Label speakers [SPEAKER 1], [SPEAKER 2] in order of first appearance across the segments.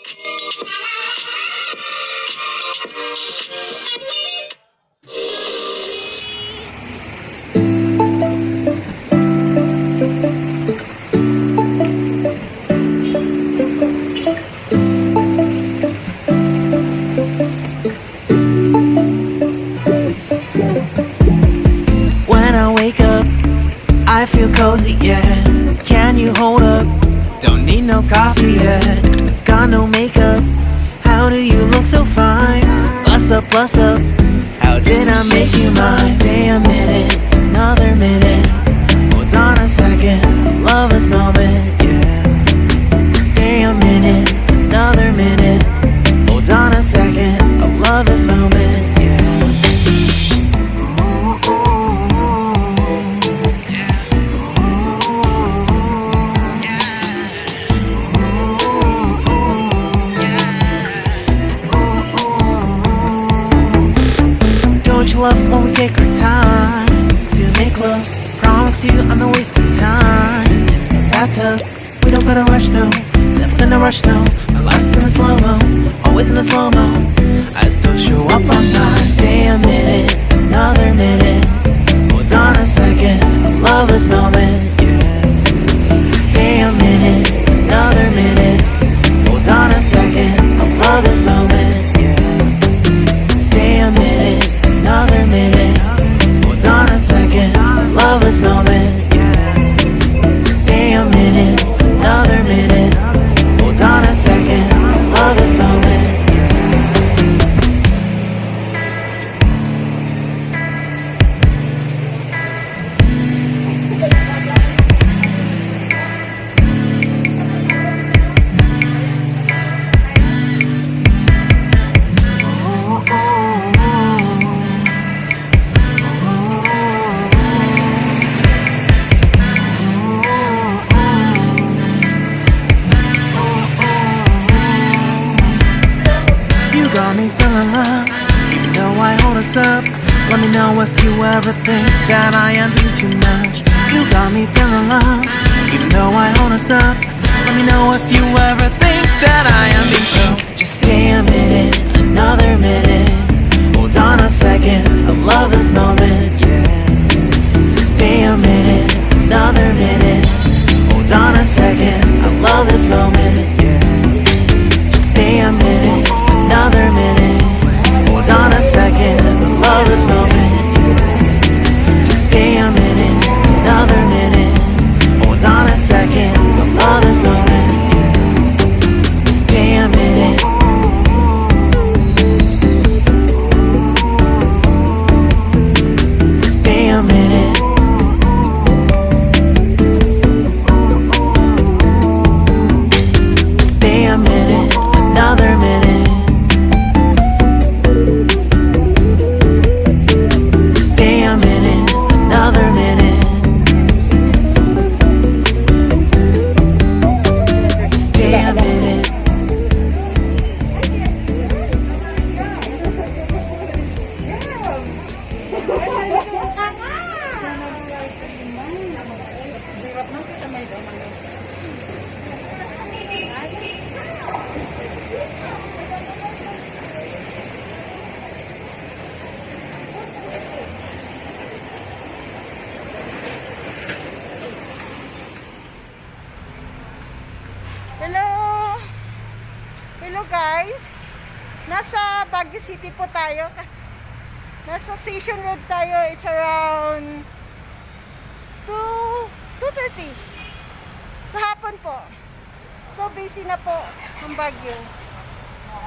[SPEAKER 1] When I wake up, I feel cozy, yeah. Can you hold up? Don't need no coffee yet. Got no makeup. How do you look so fine? Bust up, bust up. How did I make you mine? Stay a minute, another minute. Hold on a second, love this moment, yeah. Stay a minute, another minute. Hold on a second, I love this moment, yeah. Don't you love when we take our time to make love? Promise you I'm not wasting time in the bathtub. We don't gotta rush, no. Never gonna rush, no. My life's in a slow-mo, always in a slow-mo. I still show up on time. Stay a minute, another minute. Hold on a second, I love this moment, yeah. Stay a minute, another minute. Hold on a second, I love this moment, yeah. Stay a minute, another minute. Hold on a second, I love this moment, yeah. Stay a minute, another minute. Hold on a second, I love this moment, yeah. Got me feeling loved, even though I hold us up. Let me know if you ever think that I am being too much. You got me feeling loved, even though I hold us up. Let me know if you ever think that I am being so. Just stay a minute, another minute. Hold on a second, I love this moment, yeah. Just stay a minute, another minute. Hold on a second, I love this moment, yeah. Just stay a minute, another minute. Hold on a second, I love this moment, yeah. Just stay a minute, another minute. Hold on a second, I love this moment, yeah. Just stay a minute. Stay a minute. Stay a minute, another minute. Stay a minute, another minute. Stay a minute.
[SPEAKER 2] Hello guys, nasa Baguio City po tayo. Nasa Station Road tayo. It's around 2:30 sa hapon po. So busy na po ang Baguio.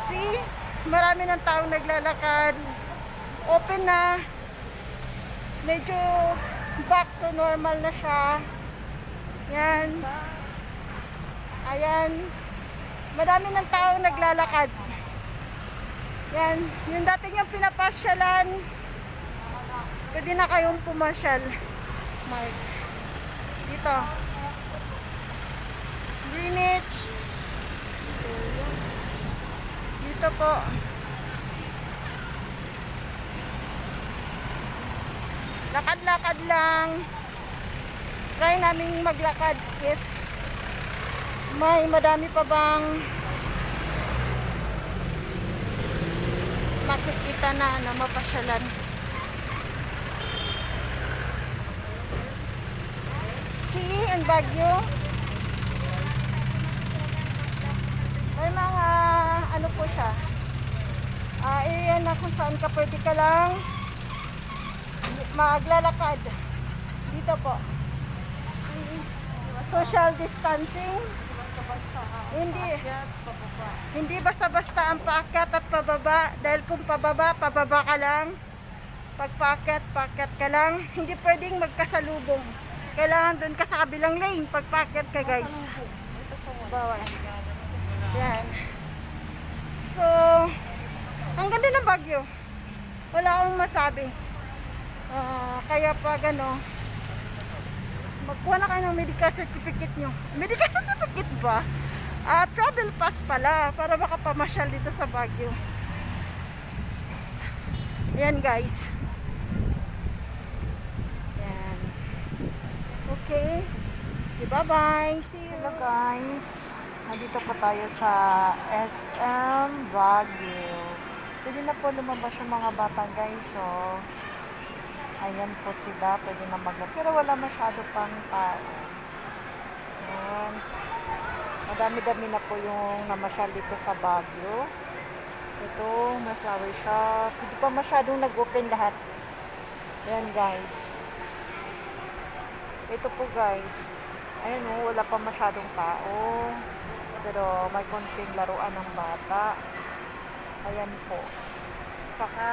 [SPEAKER 2] See, marami ng taong naglalakad. Open na. Medyo back to normal na siya. Yan. Ayan. Madami ng tao naglalakad. Yan. Yung dati yung pinapasyalan. Pwede na kayong pumasyal. Mark. Dito. Greenwich. Dito po. Lakad-lakad lang. Try namin maglakad if may madami pa bang makikita na mapasyalan. See, in Baguio, may mga ano po siya, area na kung saan ka pwede ka lang maglalakad. Dito po. Social distancing. Hindi basta-basta ang paakyat at pababa. Dahil kung pababa ka lang. Pag paakyat ka lang. Hindi pwedeng magkasalubong. Kailangan doon ka sa kabilang lane pag paakyat ka, guys. Bawal. Yan. So, ang ganda ng Baguio. Wala akong masabi. Kaya pag magkuha na kayo ng medical certificate nyo. Medical certificate ba? Travel pass pala para makapamasyal dito sa Baguio. Ayan, guys. Ayan. Okay. Bye-bye. See you. Hello, guys. Nandito po tayo sa SM Baguio. Pwede na po lumabas yung mga bata, guys. So, ayan po sila, pwede na maglaro. Pero wala masyado pang tao. Ayan. Madami-dami na po yung namasyal dito sa Baguio. Ito, may flower shop. Hindi pa masyadong nag-open lahat. Ayan, guys. Ito po, guys. Ayan o, wala pa masyadong tao. Pero may konting laruan ng bata. Ayan po. Tsaka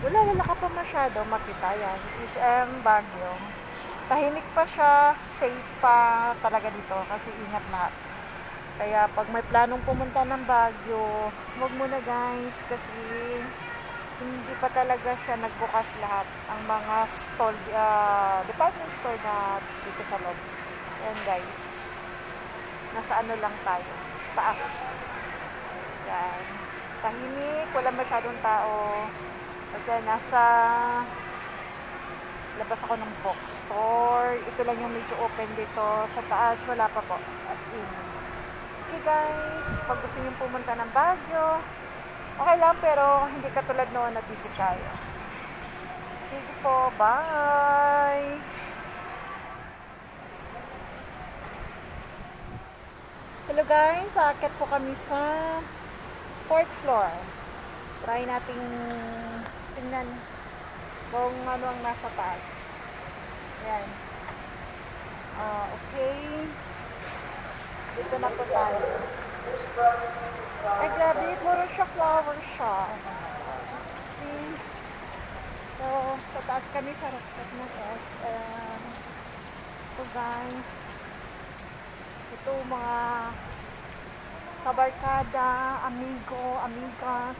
[SPEAKER 2] wala ka pa masyado makita yan. SM Baguio. Tahimik pa siya, safe pa talaga dito kasi ingat lahat. Kaya pag may planong pumunta ng Baguio, huwag muna, guys, kasi hindi pa talaga siya nagbukas lahat. Ang mga stall, department store na dito sa loob. Ayan, guys. Nasa ano lang tayo. Taas. Yan. Tahimik, wala masyadong tao. Kasi nasa labas ako ng bookstore. Ito lang yung medyo open dito. Sa taas, wala pa po. As in. Okay, guys. Pag gusto nyo pumunta ng Baguio, okay lang, pero hindi katulad noon na busy kayo. Sige po. Bye! Hello, guys. Aakyat po kami sa 4th floor. Try nating tingnan kung ano ang nasa taas. Yan. Okay. Dito na po tayo. Ay, grabe. Puro siya flower siya. See? So, sa taas kami sa rooftop ng SM. So, guys. Ito, mga kabarkada, amigo, amigas.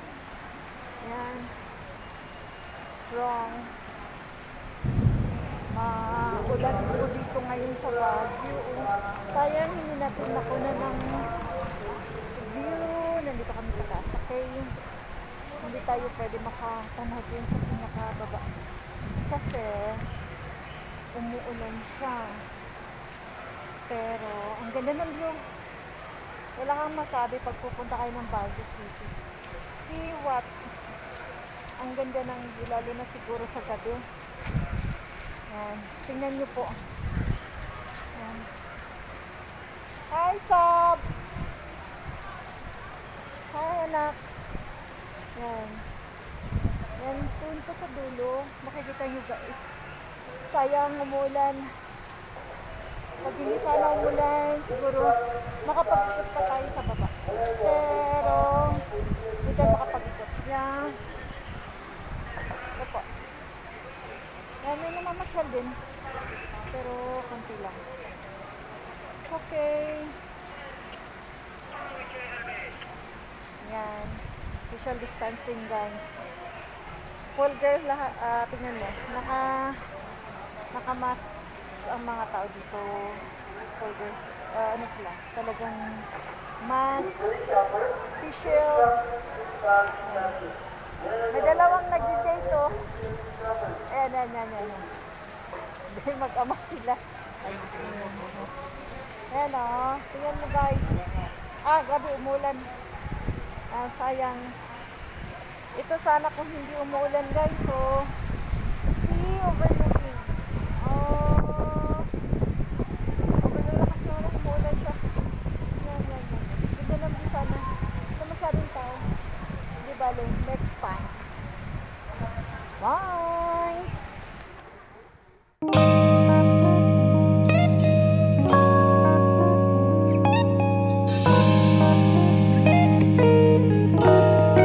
[SPEAKER 2] Yan. Wrong. Maulan po dito ngayon sa Baguio. Sayang, hindi natin nakunan ng view. Nandito kami sa taas. Okay. Hindi tayo pwede makatanag yun sa pinakababa. Kasi, umuulan siya. Pero, ang ganda ng view. Wala kang masabi pag pupunta kayo ng Baguio City. See what? Ang ganda ng view, lalo na siguro sa gabi. Yan. Tingnan nyo po. Yan. Hi, Sob! Hi, anak. Yan. Yan, punto sa dulo. Makikita nyo, guys. Sayang umulan. Pag hindi sana umulan, siguro makapag-ikot pa tayo sa baba. Pero, hindi tayo makapag-ikot. Yan. Ito po. Yan, may namamasyal din. Pero, konti lang. Okay. Yan. Social distancing, guys. Full girl lahat. Tingnan mo. Naka-mask ang mga tao dito. Full girl. Ano sila? Talagang mask. Facial. May dalawang nag-date, oh. Ayan. Dahil mag-ama sila. Ayan, oh. Tingnan mo, guys. Grabe, umulan. Sayang. Ito sana kung hindi umuulan guys. So, see, overlooking. Oh, overlooking kasi wala umuulan siya. Yan, yan, yan. Ganda naman sana. Ito masyadong tao. Hindi bale, next time. Bye!